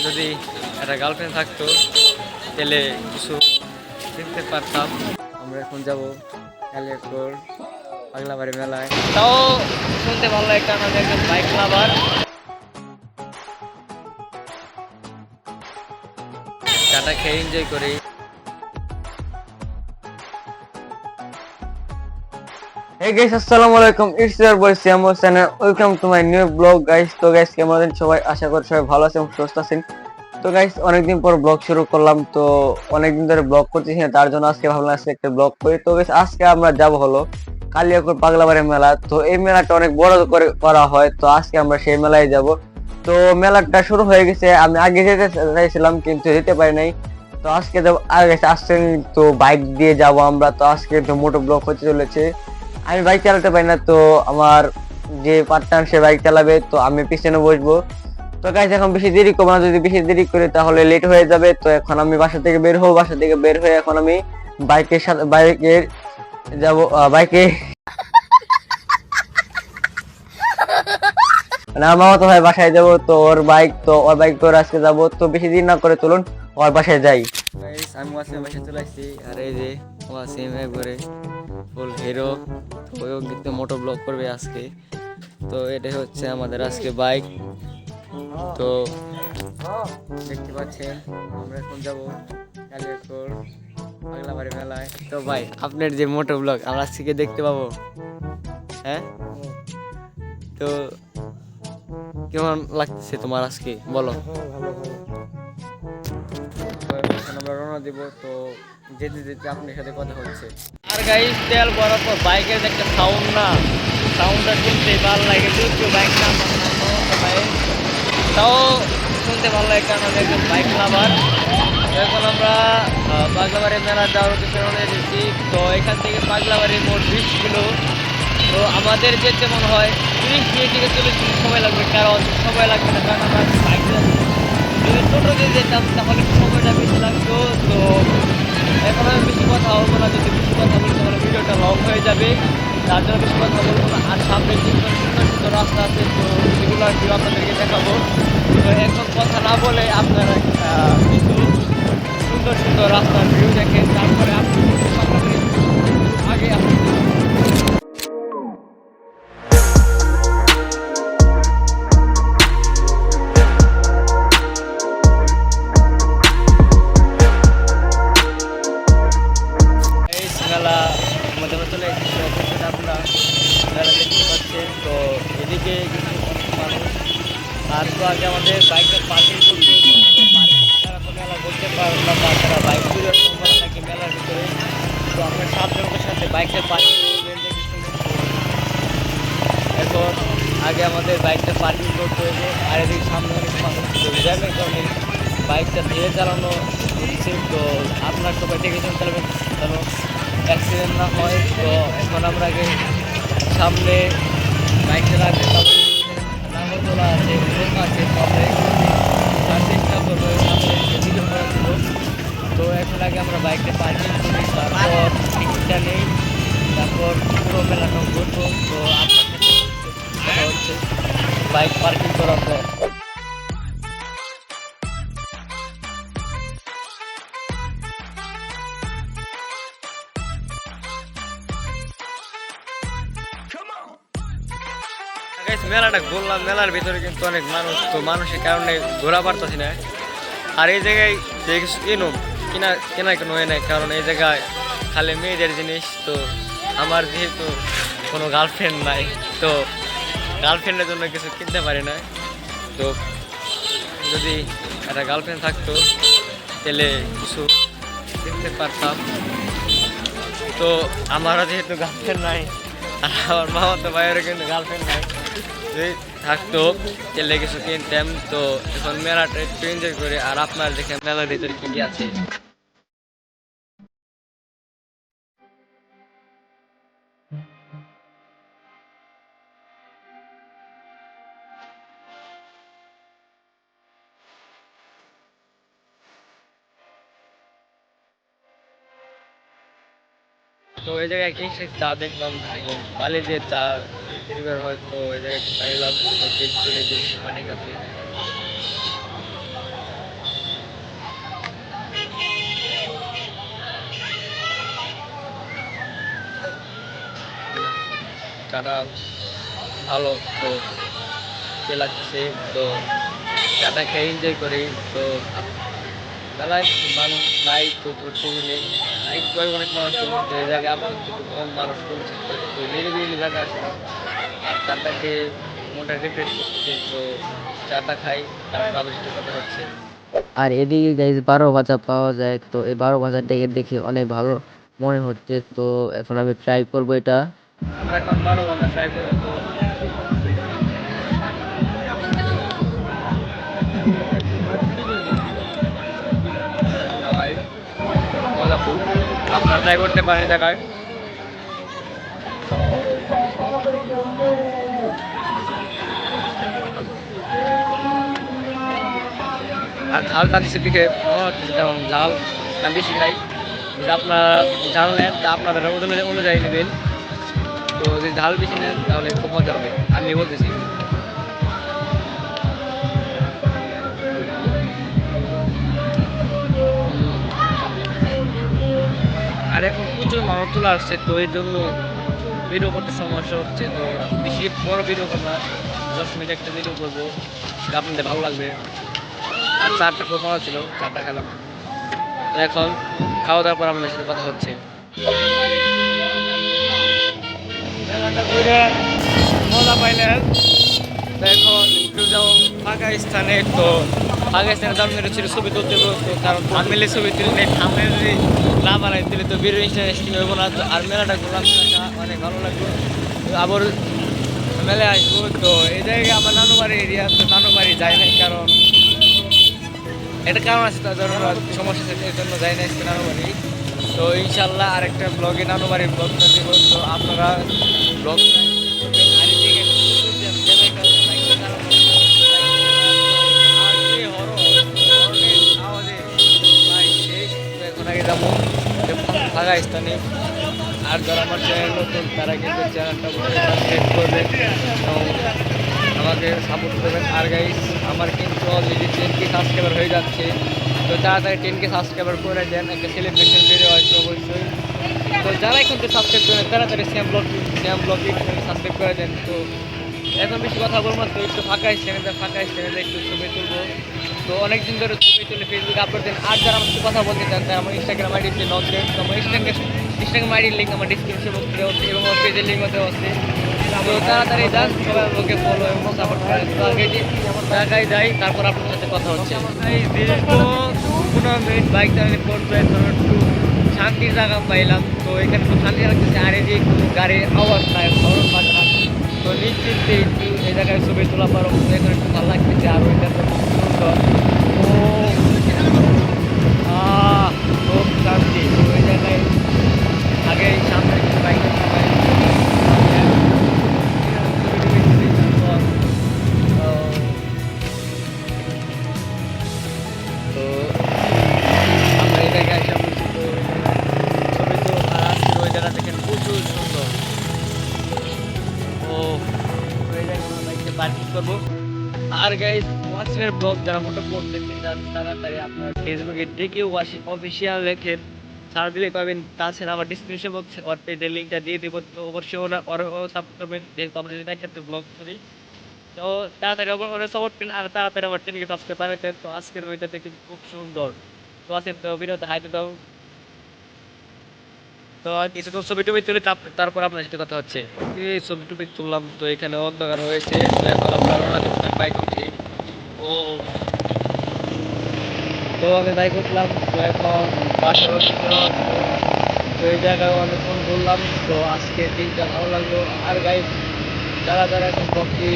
যদি একটা গার্লফ্রেন্ড থাকতো তাহলে কিছু দেখতে পারতাম। আমরা এখন যাব কালিয়াকৈর পাগলাবাড়ি মেলায়। তাও শুনতে ভালো লাগে কারণ আমি একজন বাইক লাভার। চাটা খেয়ে এনজয় করি। Hey guys, আসসালামু আলাইকুম। It's your boy Siam Hossain. Welcome to my new blog guys. তো গাইস কেমন আছেন সবাই? আশা করি সবাই ভালো আছেন এবং সুস্থ আছেন। তো গাইস অনেকদিন পর ব্লগ শুরু করলাম। তো অনেকদিন ধরে ব্লগ করতেছি না, তার জন্য আজকে ভাবলাম আজকে একটা ব্লগ করি। তো গাইস আজকে আমরা যাব হলো কালিয়াকৈর পাগলাবাড়ি মেলা। তো এই মেলাটা অনেক বড় করে করা হয়। তো আজকে আমরা সেই মেলায় যাব। তো মেলাটা শুরু হয়ে গেছে। আমি আগে যেতে চাইছিলাম কিন্তু যেতে পারি নাই। তো আজকে যাব। আর গাইস আজকে তো বাইক দিয়ে যাব আমরা। তো আজকে তো মোটো ব্লগ হতে চলেছে। আমি বাইক চালাতে পারি না, তো আমার যে পার্টনার সে বাইক চালাবে, তো আমি পিছনে বসবো। তো গাইস এখন বেশি দেরি করবো না, যদি বেশি দেরি করি তাহলে লেট হয়ে যাবে। তো এখন আমি বাসা থেকে বের হবো, বাসা থেকে বের হয়ে এখন আমি বাইকের সাথে বাইকের যাবো বাইকে মানে আমার মামাতো ভাই বাসায় যাবো। তো ওর বাইক করে আজকে যাবো। তো বেশি দিন না করে চলুন ওর বাসায় যাই। গাইস আমি ওয়াসিমের বাসায় চলে আসছি। আর এই যে ওয়াসিম একবারে ফুল হিরো। তো ও কিন্তু মোটো ব্লগ করবে আজকে। তো এটা হচ্ছে আমাদের আজকে বাইক। তো দেখতে পাচ্ছেন আমরা এখন যাবো কালিয়াকৈর পাগলাবাড়ি মেলায়। তো ভাই আপনার যে মোটো ব্লগ আমরা আজকে দেখতে পাবো? হ্যাঁ, তো কেমন লাগতেছে তোমার আজকে বলো? আমরা রওনা দিব। তো যেতে যেতে আপনার সাথে কথা হচ্ছে। আর গাইস তেল ভরার পর বাইকের একটা সাউন্ড না, সাউন্ডটা শুনতেই ভালো লাগে। যদিও বাইক না তাও শুনতে ভালো লাগে কারণ আমি একজন বাইক লাভার। এখন আমরা পাগলাবাড়ি মেলা যাওয়ার উদ্দেশ্যে রওনা দিয়েছি। তো এখান থেকে পাগলাবাড়ি মোট 20 কিলো। তো আমাদের যেতে মনে হয় 30 থেকে 40 মিনিট সময় লাগবে। কারণ সময় লাগবে না, কারণ আমরা বাইক যদি টোটো দিয়ে যেতাম তাহলে সময়টা বেশি লাগতো। তো এখন আমি বেশি কথা বলবো না, যদি বেশি কথা বলি তাহলে ভিডিওটা লং হয়ে যাবে। তার জন্য বেশি কথা বলবো না। আর সামনে যে সুন্দর সুন্দর রাস্তা আছে, তো সেগুলো আর কি আপনাদেরকে দেখাবো। তো এখন কথা না বলে আপনারা কিছু সুন্দর সুন্দর রাস্তার ভিউ দেখেন, তারপরে আপনি আগে আপনি মেলা আমাদের চলে এসেছে। অবশ্যই আপনারা মেলা দেখতে পাচ্ছেন। তো এদিকে কিছু অনেক মানুষ। আর তো আগে আমাদের বাইকটা পার্কিং করতে হতো। তো পার্কিং ছাড়া তো মেলা করতে পারবো না, তাছাড়া বাইক চুরির সম্ভাবনা থাকে মেলার ভিতরে। তো আপনার সাবধানতার সাথে বাইকটা পার্কিং করবেন দেখে শুনে। এখন আগে আমাদের বাইকটা পার্কিং করতে হইব। আর এদিকে সামনে অনেক মানুষ জ্যামের কারণে বাইকটা ধীরে চালানো হচ্ছে। তো আপনার সবাই দেখে শুনে চালাবেন যেন অ্যাক্সিডেন্ট না হয়। তো এখন আমরা আগে সামনে বাইক চালাতে নাগরদোলা আছে, নৌকা আছে, তো আমরা তার চেষ্টা করবো সামনে ভিডিও করার জন্য। তো এখন আগে আমরা বাইকটা পার্কিং করি, তারপর টিকিটটা নেই, তারপর পুরো মেলাটা ঘুরবো। তো আপনার সাথে কথা হচ্ছে বাইক পার্কিং করার পর। মেলাটা ঘুরলাম, মেলার ভিতরে কিন্তু অনেক মানুষ। তো মানুষের কারণে ঘোরা পারতেছি না। আর এই জায়গায় যে কিছু কেনা কোনো হয় নাই, কারণ এই জায়গায় খালি মেয়েদের জিনিস। তো আমার যেহেতু কোনো গার্লফ্রেন্ড নাই, তো গার্লফ্রেন্ডের জন্য কিছু কিনতে পারি না। তো যদি একটা গার্লফ্রেন্ড থাকতো তাহলে কিছু কিনতে পারতাম। তো আমারও যেহেতু গার্লফ্রেন্ড নাই, আর আমার মামাতো ভাইয়েরও কিন্তু গার্লফ্রেন্ড নাই, যদি থাকতো তাহলে কিছু কিনতাম। তো এখন মেলাটা একটু এনজয় করে। আর আপনার দেখে মেলার ভিতরে কি কি আছে। তো এই জায়গায় কি চা দেখলাম, বালি দিয়ে চা ডেলিভার হয়। তো এই জায়গায় খাইলাম, অনেক আছে। চাটা ভালো, তো কে লাগছে, তো চাটা খেয়ে এনজয় করি। তো মেলায় মানুষ নাই, তো ধরতে গেলে অনেক মানুষ, তো এই জায়গায় আমার একটু কম মানুষ করছে, তো নিরিবিলি জায়গা আছে। আর চাটা খেয়ে মনটা রিফ্রেশ করছে, তো চাটা খাই, তারপর আবার যেটা কথা হচ্ছে। আর এদিকে গাইস 12 ভাজা পাওয়া যায়, তো এই 12 ভাজাটাকে দেখে অনেক ভালো মনে হচ্ছে। তো এখন আমি ট্রাই করবো এটা। আমরা এখন 12 ভাজা ট্রাই করবো। তো মজা খুব, আপনারা ট্রাই করতে পারেন জায়গায়। আর ঝালটা দিচ্ছে দিকে যেমন ঝাল বেশি খাই, যদি আপনারা ঝাল নেন তা আপনাদের অনুযায়ী নেবেন। তো যদি ঝাল বেশি নেন তাহলে খুব মজা হবে, আমি বলতেছি। আর এখন প্রচুর মানুষ চলে আসছে, তো এই জন্য ভিডিও করতে সমস্যা হচ্ছে। তো বেশি বড় ভিডিও করবো না, 10 মিনিট একটা ভিডিও করবো, আপনাদের ভালো লাগবে। আর চারটা খুব মজা ছিল, চারটা খেলাম। তো এখন খাওয়া দাওয়ার পর আপনাদের সাথে কথা হচ্ছে। মজা পাইলেন, তো এখন একটু যাও ফাঁকা স্থানে। তো ফাঁকা স্থানে দাম ছিল ছবি তুলতে হবে, তো কারণ থামমেলে ছবি তুললে থামমেল যদি না বানাই দিলে তো ভিডিও ইন্টারেস্টিং হইব না। তো আর মেলাটা ঘুরলাম, মেলাটা অনেক ভালো লাগলো। তো আবার মেলায় আসবো। তো এই জায়গায় আমার নানু বাড়ি এরিয়া, তো নানু বাড়ি যায় নাই, কারণ একটা কারণ আছে, তার সমস্যা থাকে, এর জন্য যাই না আজকে নানু বাড়ি। তো ইনশাল্লাহ আরেকটা ব্লগে নানু বাড়ির ব্লগটা দেবো। তো আপনারা ব্লগ ফাঁকা স্থানে। আর যারা আমার চ্যানেল নতুন তারা কিন্তু চ্যানেলটা সাবস্ক্রাইব করবেন এবং আমাকে সাপোর্ট করবেন। আর গাইস আমার কিন্তু অলরেডি 10K সাবস্ক্রাইবার হয়ে যাচ্ছে, তো তাড়াতাড়ি 10K সাবস্ক্রাইবার করে দেন, একটা সেলিব্রেশন ভিডিও আছে অবশ্যই। তো যারা এখন সাবস্ক্রাইব করেন তাড়াতাড়ি শ্যাম ব্লগ সাবস্ক্রাইব করে দেন। তো এখন বেশি কথা বলবো, তো একটু ফাঁকা স্থানে একটু ছবি তুলবো। তো অনেকদিন ধরে ছবি তুলে ফেসবুকে আপলোড দেন। আর যারা আমার সাথে কথা বলতে চান তারা আমার ইনস্টাগ্রাম আইডিতে নক দেন। তো আমার ইনস্টাগ্রাম আইডির লিঙ্ক আমার ডিসক্রিপশন বক্সে আছে এবং আমার পেজের লিঙ্ক আছে। তো তাড়াতাড়ি যান, সবাই আমাকে ফলো এবং সাপোর্ট করেন। তো আগে যে জায়গায় যাই, তারপর আপনার সাথে কথা হচ্ছে। দীর্ঘ 15 মিনিট বাইক চালানো করবে, একটু শান্তির জায়গা পাইলাম। তো এখানে খুব শান্তি লাগতেছে, আর এই যে কোনো গাড়ির আওয়াজ নাই, হরন বাজে না। তো নিশ্চিন্তে একটু এই জায়গায় ছবি তোলা পারো, এখন একটু ভালো লাগতেছে। আর ওইটা তো সুন্দর, খুব শান্তি। তো ওই জায়গায় আগে সামনে একটু বাইকের সবাই তো আমরা এই জায়গায় এসে বলছি। তো ছবি তো আর আজকের ওই জায়গা দেখেন প্রচুর সুন্দর। ও ওই জায়গায় আমরা বাইকটা পার্কিং করবো। আর গাইস ওয়াচিংয়ের ব্লগ যারা মোটা ব্লগ দেখতে চান তাড়াতাড়ি আপনার ফেসবুকে ডেকে অফিসিয়াল লেখেন, সার্চ দিলে পাবেন। তাছাড়া আমার ডিসক্রিপশন বক্সে ওর পেজের লিঙ্কটা দিয়ে দেবো, তো অবশ্যই ওরাও সাপোর্ট করবেন, যেহেতু আমরা যদি একসাথে ব্লগ করি। তো তাড়াতাড়ি ওরা সাপোর্ট করেন আর তাড়াতাড়ি আমার চ্যানেলকে সাবস্ক্রাইব পাবেন। তো আজকের ওইটা দেখে খুব সুন্দর। তো আছেন তো ভিডিওতে হাইতে দাও। তো আর কিছু তো ছবি টবি তুলে তারপর আপনার সাথে কথা হচ্ছে। এই ছবি টবি তুললাম, তো এখানে অন্ধকার হয়েছে। তো এখন আপনার বাইক উঠছি। ও তো আমি বাইক উঠলাম, তো এখন বাসা তো এই জায়গায় অনেকক্ষণ ঘুরলাম। তো আজকে দিনটা ভালো লাগলো। আর গাইড যারা যারা এখন ব্লগটি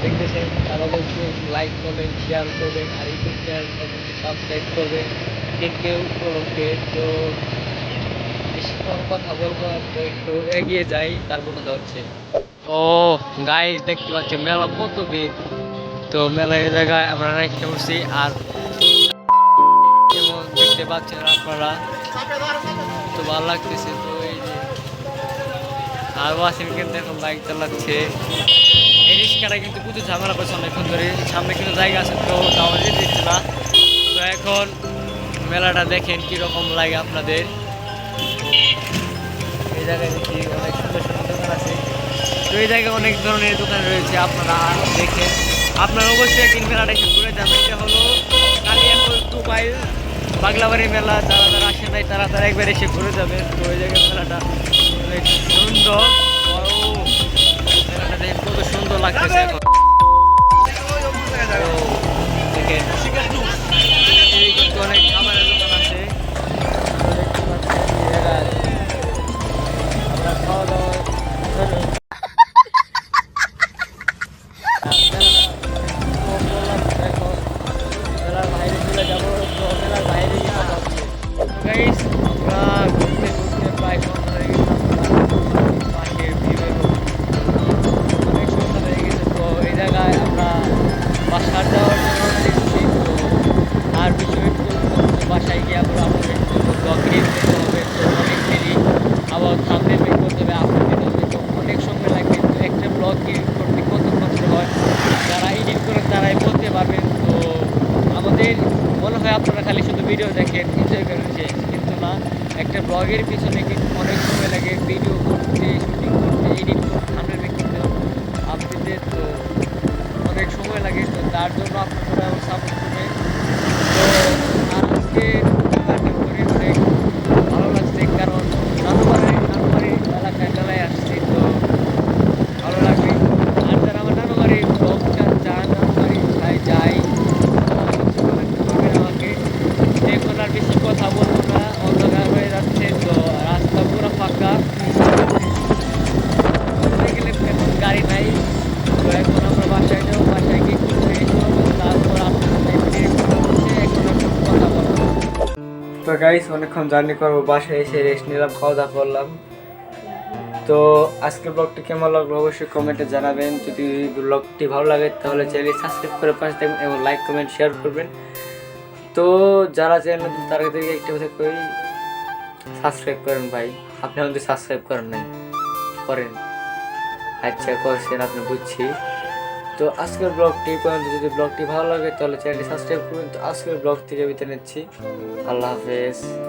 দেখতেছেন তারা অবশ্যই লাইক করবেন, শেয়ার করবেন, আর ইউটিউব চ্যানেলটা সাবস্ক্রাইব করবেন কেউ উপলক্ষে। তো বেশি কথা বলবো না, তো একটু এগিয়ে যাই, তারপর কথা হচ্ছে। ও গাইস দেখতে পাচ্ছেন মেলা কত ভিড়। তো মেলার জায়গায় আমরা রাখতে বসছি, আর যেমন দেখতে পাচ্ছেন আপনারা তো ভালো লাগতেছে। তো এই যে আর ওয়াসিম কিন্তু এখন বাইক চালাচ্ছে। এই রিক্সাটা কিন্তু প্রচুর ঝামেলা করছে অনেকক্ষণ ধরে, সামনে কিন্তু জায়গা আছে তো আমাদের যেতে দিচ্ছে না। তো এখন মেলাটা দেখেন কীরকম লাগে আপনাদের। এই জায়গায় দেখি অনেক সুন্দর সুন্দর দোকান আছে। তো এই জায়গায় অনেক ধরনের দোকান রয়েছে, আপনারা দেখেন। আপনারা অবশ্যই একদিন মেলাটা এসে ঘুরে যাবেন। এটা হলো কালিয়াকৈর টুবাইল বাগলাবাড়ি মেলা। যারা যারা আসেন নাই তারা তারা একবার এসে ঘুরে যাবেন। তো ওই জায়গায় মেলাটা অনেক সুন্দর, বড় মেলাটা দেখে কত সুন্দর লাগতেছে এখন। তো দেখেন এই কিন্তু অনেক খাবারের দোকান আছে। তো দেখতে পাচ্ছেন এই জায়গায় আমরা খাওয়া দাওয়া মেলার বাইরে চলে যাবো। তো মেলার বাইরে গিয়ে কথা হচ্ছে। তো গাইস আমরা ঘুরতে ঘুরতে প্রায় সন্ধ্যা হয়ে গেছে। পাশের ভিউয়ের অনেক সন্ধ্যা হয়ে গেছে। তো এই জায়গায় আমরা বাসার যাওয়ার জন্য দেখছি। তো আর কিছু বাসায় গিয়ে আমরা আমাদের ব্লগ ক্রিয়েট করতে হবে। তো অনেক দেরি আবার থাম্বনেল মেক করতে হবে, আপলোড দিতে হবে। তো অনেক সময় লাগে। তো একটা ব্লগ ক্রিয়েট করতে কত কষ্ট হয় যারা এডিট করেন তারাই বলতে পারবেন। তো আমাদের মনে হয় আপনারা খালি শুধু ভিডিও দেখেন, এনজয় করেন শেষ, কিন্তু না, একটা ব্লগের পিছনে কিন্তু অনেক সময় লাগে। ভিডিও করতে, শুটিং করতে, এডিট করতে, থাম্বনেল মেক করতে, আপলোড দিতে, তো অনেক সময় লাগে। তো তার জন্য আপনারা সাপোর্ট করবেন। তো আজকে ব্যাপারটা করে অনেক ভালো লাগছে, কারণ নানুবাড়ি এলাকায় মেলায় আসছি। তো ভালো লাগবে। আর যারা আমার নানুবাড়ির ব্লগ চান, নানুবাড়ি যাই করবেন আমাকে। দেখুন আর বেশি কথা বলবো না, অন্ধকার হয়ে যাচ্ছে। তো রাস্তা পুরো ফাঁকা, গেলে এখন গাড়ি নাই। তো এখন আমরা বাসায় যাবো, বাসায় গিয়ে একটু ফ্রেশ হবো, তারপর আপনার সাথে এখন একটু কথা বলবো। তো গাইস অনেকক্ষণ জার্নি করবো, বাসায় এসে রেস্ট নিলাম, খাওয়া দাওয়া করলাম। তো আজকের ব্লগটি কেমন লাগলো অবশ্যই কমেন্টে জানাবেন। যদি ব্লগটি ভালো লাগে তাহলে চ্যানেল সাবস্ক্রাইব করে পাশে থাকবেন এবং লাইক কমেন্ট শেয়ার করবেন। তো যারা চ্যানেল তাদেরকে একটু কথা কই, সাবস্ক্রাইব করেন ভাই। আপনি আমাদের সাবস্ক্রাইব করেন নাই, করেন। আচ্ছা করছেন, আপনি বুঝছি। তো আজকের ব্লগটি পর্যন্ত, যদি ব্লগটি ভালো লাগে তাহলে চ্যানেলটি সাবস্ক্রাইব করবেন। তো আজকের ব্লগ থেকে বিদায় নিচ্ছি, আল্লাহ হাফেজ।